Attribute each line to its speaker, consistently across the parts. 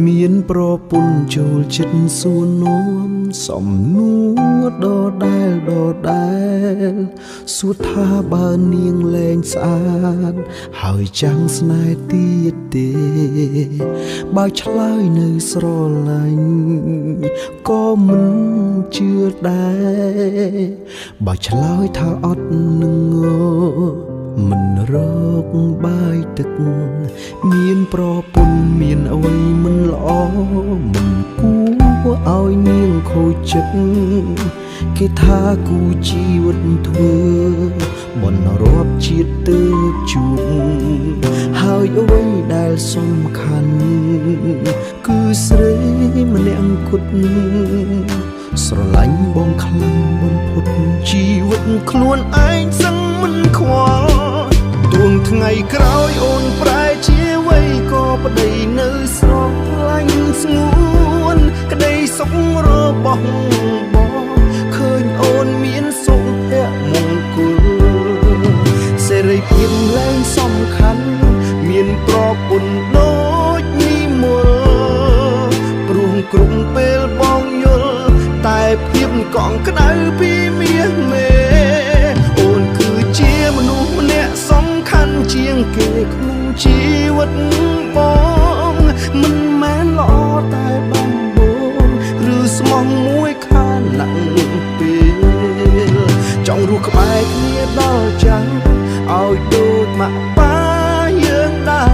Speaker 1: មានប្រពន្ធចូលចិត្តសួរនាំសំណួរដដែលសួរថាបើនាងលែងស្អាតហើយចាំងស្នេហ៍ទៀតទេបើឆ្លើយនៅស្រឡាញ់ក៏មិនជឿដែរបើឆ្លើយថាអត់នឹងមិនរកបាយទឹកមានប្រពន្ធមានអ្វីមិនល្អមិនគួរឲ្យនាងខូចចិត្តគេថាគូជីវិតធ្វើបនរាប់ជាតិទៅជួបហើយអ្វីដែលសំខាន់គឺស្រីម្នាក់គត់ស្រឡាញ់បងខ្លាំងបំផុតជីវិតខ្លួនឯងសឹងមិនខ្វល់ទួងថ្ងៃក្រោយអូនប្រែជាអ្វីក៏ប្តីនៅស្រឡាញ់ស្ងួនក្តីសុខរបស់បងឃើញអូនមានសុភមង្គលសេរីភាពលែងសំខាន់មានប្រពន្ធដូចនិមលព្រោះគ្រប់ពេលបងយល់តែភាពកង់ក្ដៅពីមាសមេអូនគឺជាមនុស្សម្នាក់សំខាន់ជាងគេក្នុងជីវិតបងមិនមែនល្អតែបងឬស្មោះមួយខានណាក់ពេលចង់រស់ក្បែរគ្នាដល់ចាំងឲ្យដូចម៉ាក់ប៉ាយើងដែ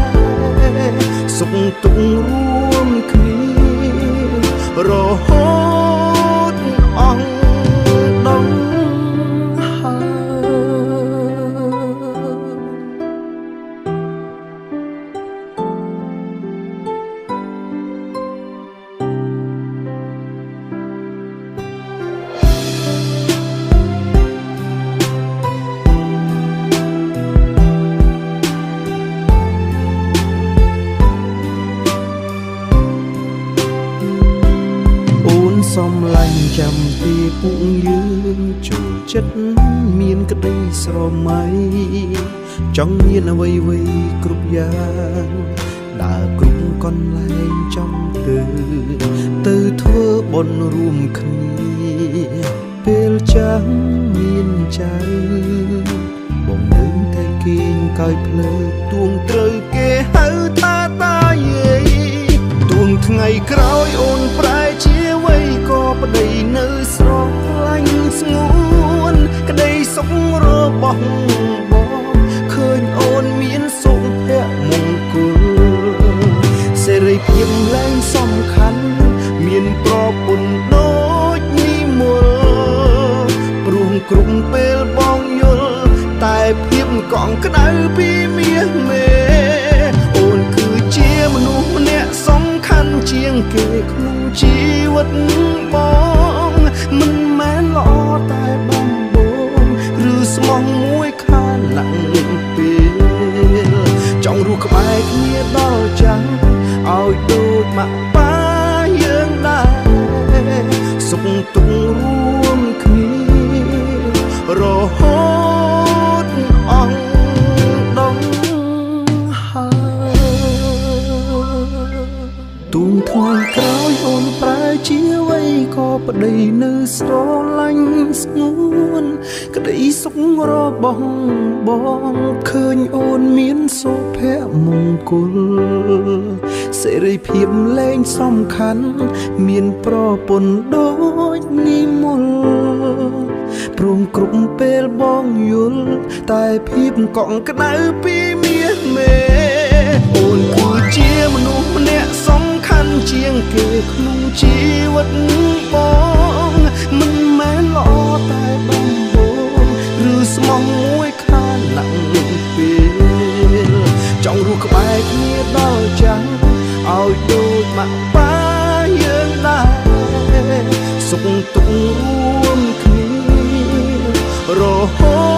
Speaker 1: រសុខទុក្ខរួមគ្នារហូតអស់ដងសំឡាញ់ចាំពីពួកយើងចូលចិត្តមានក្តីស្រមៃចង់មានអ្វីគ្រប់យ៉ាងដើរគ្រប់កន្លែងចង់ទៅធ្វើបុណ្យរួមគ្នាពេលចាំមានចៅបងនៅតែគេងកើយភ្លើទួងត្រូវគេហៅថាតាយាយទួងថ្ងៃក្រោយអូនប្រែជាក៏ប្តីនៅស្រឡាញ់ស្ងួនក្តីសុខរបស់បងឃើញអូនមានសុភមង្គលសេរីភាពលែងសំខាន់មានប្រពន្ធដូចនិមលព្រោះគ្រប់ពេលបងយល់តែភាពកង់ក្ដៅពីមាសមេអូនគឺជាមនុស្សម្នាក់សំខាន់ជាងគេក្នុងជីវិតបងមិនមែនល្អតែបងឬស្មោះមួយខានណាក់ពេលចង់រស់ក្បែរគ្នាដល់ចាំងឲ្យដូចម៉ាក់ប៉ាយើងដែរសុខទុក្ខរួមគ្នារហូតអស់ដងទួងថ្ងៃក្រោយអូនប្រែជាអ្វីក៏ប្តីនៅស្រឡាញ់ស្ងួនក្តីសុខរបស់បងឃើញអូនមានសុភមង្គលសេរីភាពលែងសំខាន់មានប្រពន្ធដូចនិមលព្រមគ្រប់ពេលបងយល់តែភាពកង់ក្ដៅពីមាសមេអូនគឺជាមនុស្សម្នាក់សំខាន់ជាងគេក្នុងជីវិតបងមិនមែនល្អតែបងឬស្មោះមួយខានណាក់ពេលចង់រស់ក្បែរគ្នាដល់ចាំងឲ្យដូចម៉ាក់ប៉ាយើងដែរសុខទុក្ខរួមគ្នារហូត